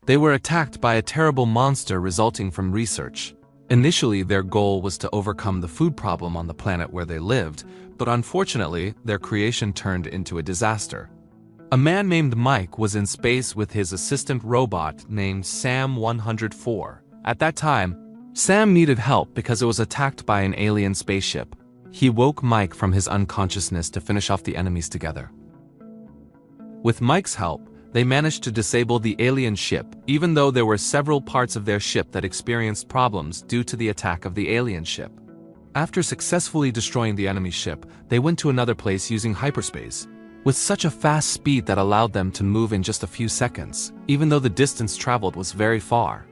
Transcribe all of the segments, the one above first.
They were attacked by a terrible monster resulting from research. Initially, their goal was to overcome the food problem on the planet where they lived, but unfortunately, their creation turned into a disaster. A man named Mike was in space with his assistant robot named Sam 104. At that time, Sam needed help because it was attacked by an alien spaceship. He woke Mike from his unconsciousness to finish off the enemies together. With Mike's help, they managed to disable the alien ship, even though there were several parts of their ship that experienced problems due to the attack of the alien ship. After successfully destroying the enemy ship, they went to another place using hyperspace, with such a fast speed that allowed them to move in just a few seconds, even though the distance traveled was very far.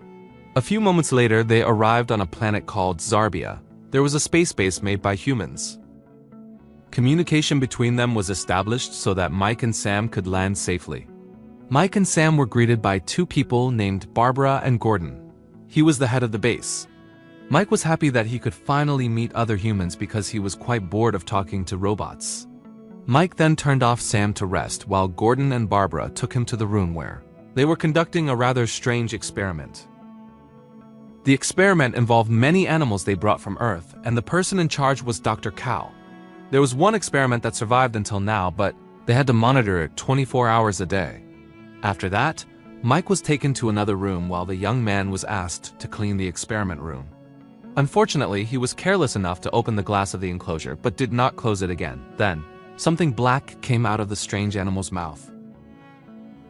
A few moments later, they arrived on a planet called Zarbia. There was a space base made by humans. Communication between them was established so that Mike and Sam could land safely. Mike and Sam were greeted by two people named Barbara and Gordon. He was the head of the base. Mike was happy that he could finally meet other humans because he was quite bored of talking to robots. Mike then turned off Sam to rest while Gordon and Barbara took him to the room where they were conducting a rather strange experiment. The experiment involved many animals they brought from Earth, and the person in charge was Dr. Cow. There was one experiment that survived until now, but they had to monitor it 24 hours a day. After that, Mike was taken to another room while the young man was asked to clean the experiment room. Unfortunately, he was careless enough to open the glass of the enclosure, but did not close it again. Then, something black came out of the strange animal's mouth.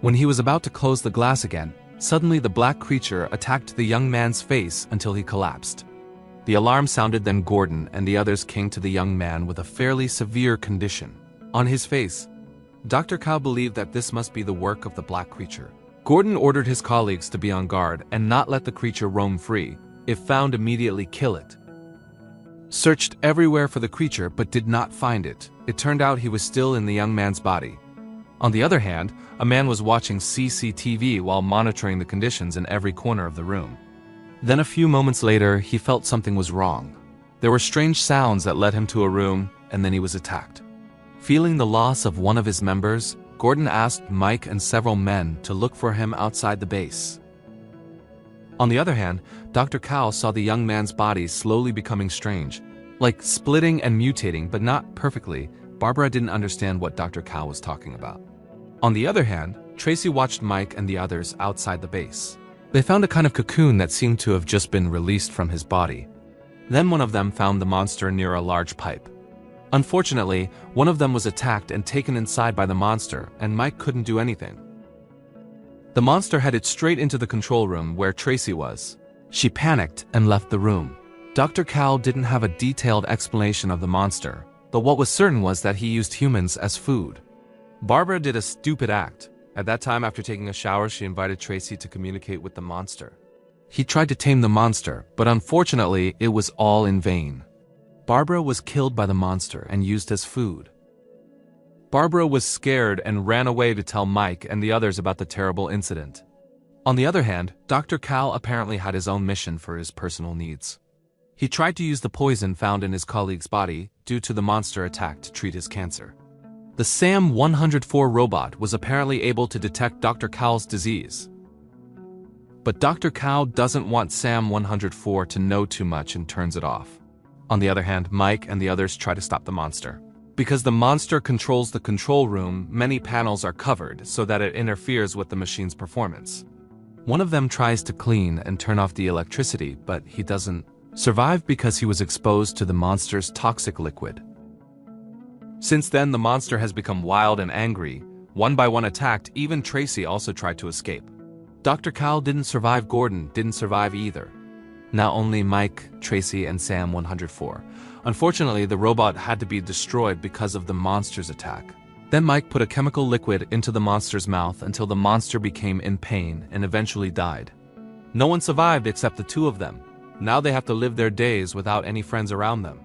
When he was about to close the glass again, suddenly the black creature attacked the young man's face until he collapsed. The alarm sounded, then Gordon and the others came to the young man with a fairly severe condition on his face. Dr. Cow believed that this must be the work of the black creature. Gordon ordered his colleagues to be on guard and not let the creature roam free. If found, immediately kill it. Searched everywhere for the creature but did not find it. It turned out he was still in the young man's body. On the other hand, a man was watching CCTV while monitoring the conditions in every corner of the room. Then a few moments later, he felt something was wrong. There were strange sounds that led him to a room, and then he was attacked. Feeling the loss of one of his members, Gordon asked Mike and several men to look for him outside the base. On the other hand, Dr. Cow saw the young man's body slowly becoming strange, like splitting and mutating, but not perfectly. Barbara didn't understand what Dr. Cow was talking about. On the other hand, Tracy watched Mike and the others outside the base. They found a kind of cocoon that seemed to have just been released from his body. Then one of them found the monster near a large pipe. Unfortunately, one of them was attacked and taken inside by the monster, and Mike couldn't do anything. The monster headed straight into the control room where Tracy was. She panicked and left the room. Dr. Cow didn't have a detailed explanation of the monster, but what was certain was that he used humans as food. Barbara did a stupid act. At that time, after taking a shower, she invited Tracy to communicate with the monster. He tried to tame the monster, but unfortunately, it was all in vain. Barbara was killed by the monster and used as food. Barbara was scared and ran away to tell Mike and the others about the terrible incident. On the other hand, Dr. Cow apparently had his own mission for his personal needs. He tried to use the poison found in his colleague's body due to the monster attack to treat his cancer. The Sam 104 robot was apparently able to detect Dr. Cow's disease. But Dr. Cow doesn't want Sam 104 to know too much and turns it off. On the other hand, Mike and the others try to stop the monster. Because the monster controls the control room, many panels are covered so that it interferes with the machine's performance. One of them tries to clean and turn off the electricity, but he doesn't survive because he was exposed to the monster's toxic liquid. Since then, the monster has become wild and angry. One by one attacked, even Tracy also tried to escape. Dr. Cow didn't survive, Gordon didn't survive either. Now only Mike, Tracy, and Sam 104. Unfortunately, the robot had to be destroyed because of the monster's attack. Then Mike put a chemical liquid into the monster's mouth until the monster became in pain and eventually died. No one survived except the two of them. Now they have to live their days without any friends around them.